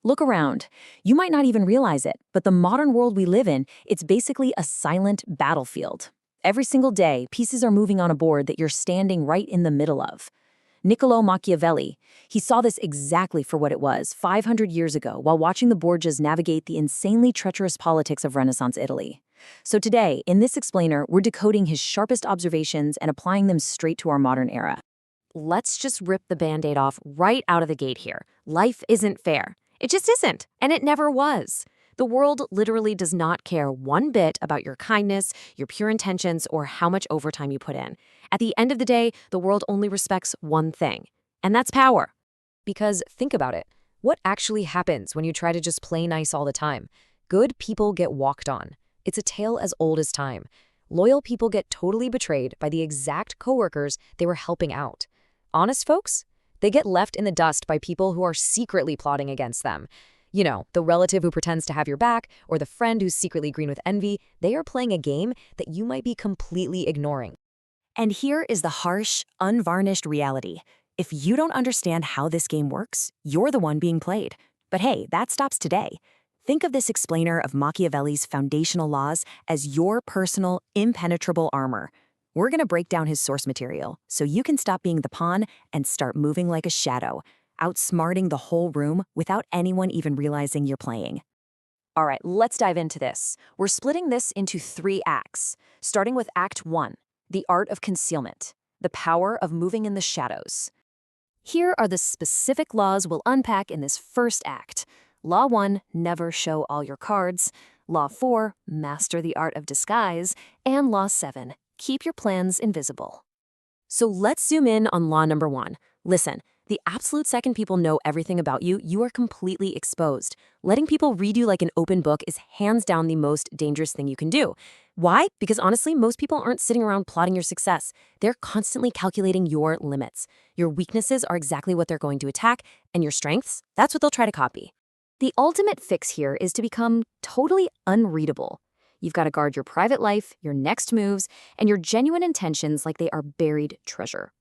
Look around. You might not even realize it, but the modern world we live in, it's basically a silent battlefield. Every single day, pieces are moving on a board that you're standing right in the middle of. Niccolo Machiavelli, he saw this exactly for what it was 500 years ago while watching the Borgias navigate the insanely treacherous politics of Renaissance Italy. So today, in this explainer, we're decoding his sharpest observations and applying them straight to our modern era. Let's just rip the Band-Aid off right out of the gate here. Life isn't fair. It just isn't, and it never was. The world literally does not care one bit about your kindness, your pure intentions, or how much overtime you put in. At the end of the day, the world only respects one thing, and that's power. Because think about it. What actually happens when you try to just play nice all the time? Good people get walked on. It's a tale as old as time. Loyal people get totally betrayed by the exact coworkers they were helping out. Honest folks? They get left in the dust by people who are secretly plotting against them. You know, the relative who pretends to have your back, or the friend who's secretly green with envy. They are playing a game that you might be completely ignoring. And here is the harsh, unvarnished reality. If you don't understand how this game works, you're the one being played. But hey, that stops today. Think of this explainer of Machiavelli's foundational laws as your personal, impenetrable armor. We're going to break down his source material so you can stop being the pawn and start moving like a shadow, outsmarting the whole room without anyone even realizing you're playing. All right, let's dive into this. We're splitting this into 3 acts, starting with Act 1, the art of concealment, the power of moving in the shadows. Here are the specific laws we'll unpack in this first act. Law 1, never show all your cards. Law 4, master the art of disguise. And Law 7, keep your plans invisible. So let's zoom in on law number 1. Listen, the absolute second people know everything about you, you are completely exposed. Letting people read you like an open book is hands down the most dangerous thing you can do. Why? Because honestly, most people aren't sitting around plotting your success. They're constantly calculating your limits. Your weaknesses are exactly what they're going to attack, and your strengths, that's what they'll try to copy. The ultimate fix here is to become totally unreadable. You've got to guard your private life, your next moves, and your genuine intentions like they are buried treasure.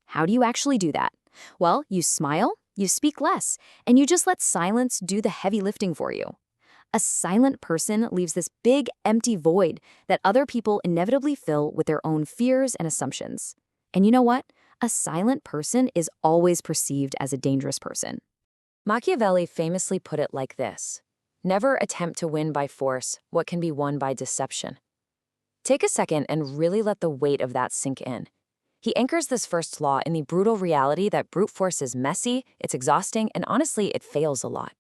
How do you actually do that? Well, you smile, you speak less, and you just let silence do the heavy lifting for you. A silent person leaves this big, empty void that other people inevitably fill with their own fears and assumptions. And you know what? A silent person is always perceived as a dangerous person. Machiavelli famously put it like this: never attempt to win by force what can be won by deception. Take a second and really let the weight of that sink in. He anchors this first law in the brutal reality that brute force is messy, it's exhausting, and honestly, it fails a lot.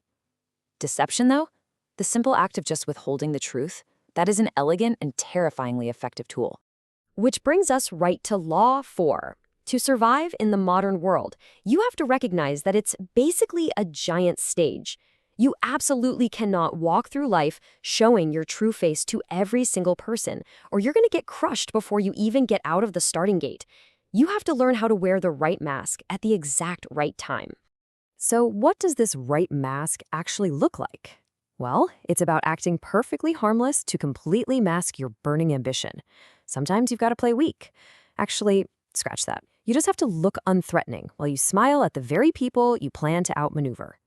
Deception, though? The simple act of just withholding the truth, that is an elegant and terrifyingly effective tool. Which brings us right to Law 4. To survive in the modern world, you have to recognize that it's basically a giant stage. You absolutely cannot walk through life showing your true face to every single person, or you're going to get crushed before you even get out of the starting gate. You have to learn how to wear the right mask at the exact right time. So what does this right mask actually look like? Well, it's about acting perfectly harmless to completely mask your burning ambition. Sometimes you've got to play weak. Actually, scratch that. You just have to look unthreatening while you smile at the very people you plan to outmaneuver.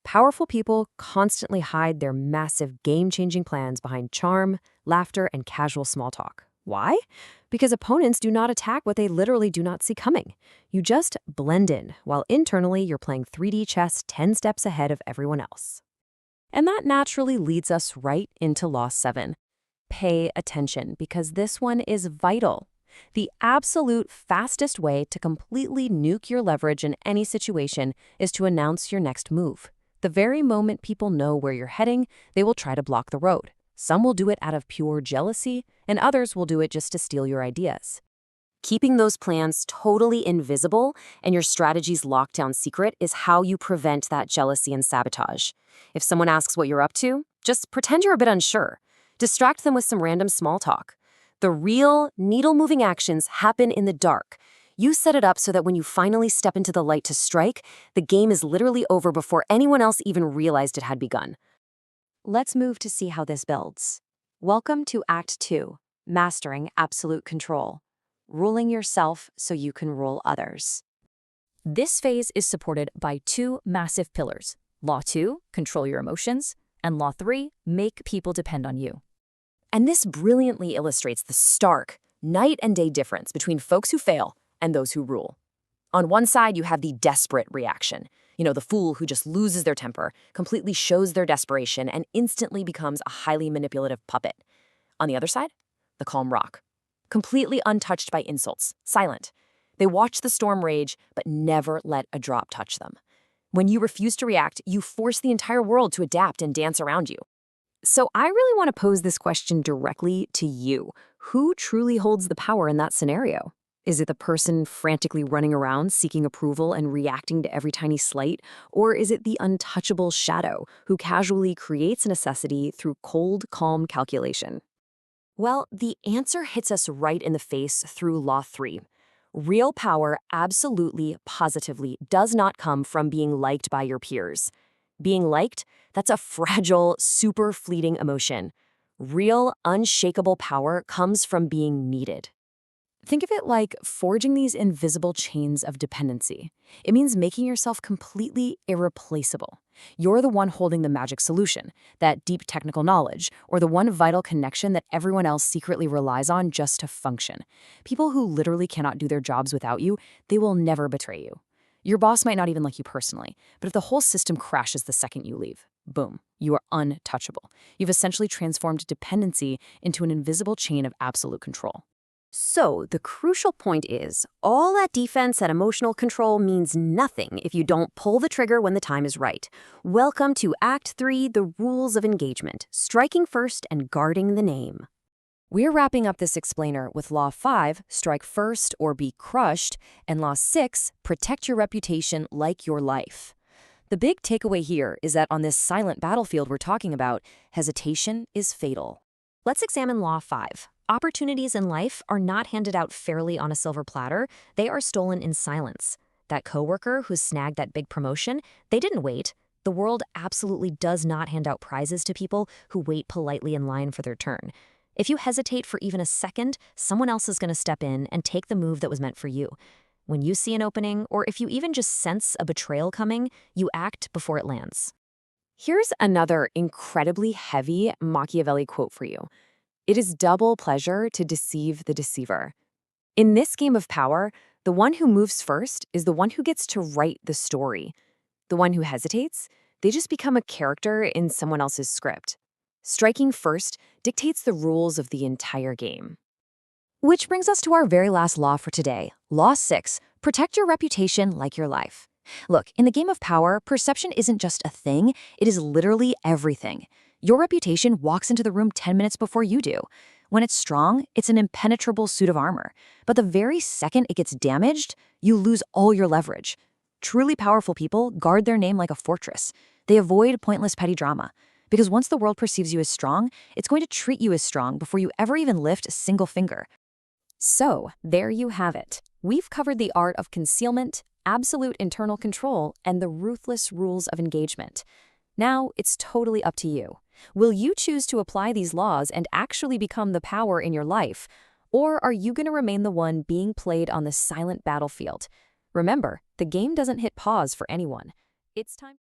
Powerful people constantly hide their massive game-changing plans behind charm, laughter, and casual small talk. Why? Because opponents do not attack what they literally do not see coming. You just blend in, while internally you're playing 3D chess 10 steps ahead of everyone else. And that naturally leads us right into Law 7. Pay attention, because this one is vital. The absolute fastest way to completely nuke your leverage in any situation is to announce your next move. The very moment people know where you're heading, they will try to block the road. Some will do it out of pure jealousy, and others will do it just to steal your ideas. Keeping those plans totally invisible and your strategies locked down secret is how you prevent that jealousy and sabotage. If someone asks what you're up to, just pretend you're a bit unsure. Distract them with some random small talk. The real, needle-moving actions happen in the dark. You set it up so that when you finally step into the light to strike, the game is literally over before anyone else even realized it had begun. Let's move to see how this builds. Welcome to Act 2, Mastering Absolute Control. Ruling yourself so you can rule others. This phase is supported by 2 massive pillars: Law 2, control your emotions. And Law 3, make people depend on you. And this brilliantly illustrates the stark, night and day difference between folks who fail and those who rule. On one side, you have the desperate reaction. The fool who just loses their temper, completely shows their desperation, and instantly becomes a highly manipulative puppet. On the other side, the calm rock, completely untouched by insults, silent. They watch the storm rage, but never let a drop touch them. When you refuse to react, you force the entire world to adapt and dance around you. So I really want to pose this question directly to you. Who truly holds the power in that scenario? Is it the person frantically running around seeking approval and reacting to every tiny slight? Or is it the untouchable shadow who casually creates necessity through cold, calm calculation? Well, the answer hits us right in the face through Law 3. Real power absolutely, positively does not come from being liked by your peers. Being liked, that's a fragile, super fleeting emotion. Real, unshakable power comes from being needed. Think of it like forging these invisible chains of dependency. It means making yourself completely irreplaceable. You're the one holding the magic solution, that deep technical knowledge, or the one vital connection that everyone else secretly relies on just to function. People who literally cannot do their jobs without you, they will never betray you. Your boss might not even like you personally, but if the whole system crashes the second you leave, boom, you are untouchable. You've essentially transformed dependency into an invisible chain of absolute control. So, the crucial point is, all that defense and emotional control means nothing if you don't pull the trigger when the time is right. Welcome to Act 3, the rules of engagement, striking first and guarding the name. We're wrapping up this explainer with Law 5, strike first or be crushed, and Law 6, protect your reputation like your life. The big takeaway here is that on this silent battlefield we're talking about, hesitation is fatal. Let's examine Law 5. Opportunities in life are not handed out fairly on a silver platter. They are stolen in silence. That coworker who snagged that big promotion, they didn't wait. The world absolutely does not hand out prizes to people who wait politely in line for their turn. If you hesitate for even a second, someone else is going to step in and take the move that was meant for you. When you see an opening, or if you even just sense a betrayal coming, you act before it lands. Here's another incredibly heavy Machiavelli quote for you. It is double pleasure to deceive the deceiver. In this game of power, the one who moves first is the one who gets to write the story. The one who hesitates, they just become a character in someone else's script. Striking first dictates the rules of the entire game. Which brings us to our very last law for today, Law 6, protect your reputation like your life. Look, in the game of power, perception isn't just a thing, it is literally everything. Your reputation walks into the room 10 minutes before you do. When it's strong, it's an impenetrable suit of armor. But the very second it gets damaged, you lose all your leverage. Truly powerful people guard their name like a fortress. They avoid pointless petty drama. Because once the world perceives you as strong, it's going to treat you as strong before you ever even lift a single finger. So, there you have it. We've covered the art of concealment, absolute internal control, and the ruthless rules of engagement. Now, it's totally up to you. Will you choose to apply these laws and actually become the power in your life? Or are you going to remain the one being played on the silent battlefield? Remember, the game doesn't hit pause for anyone. It's time.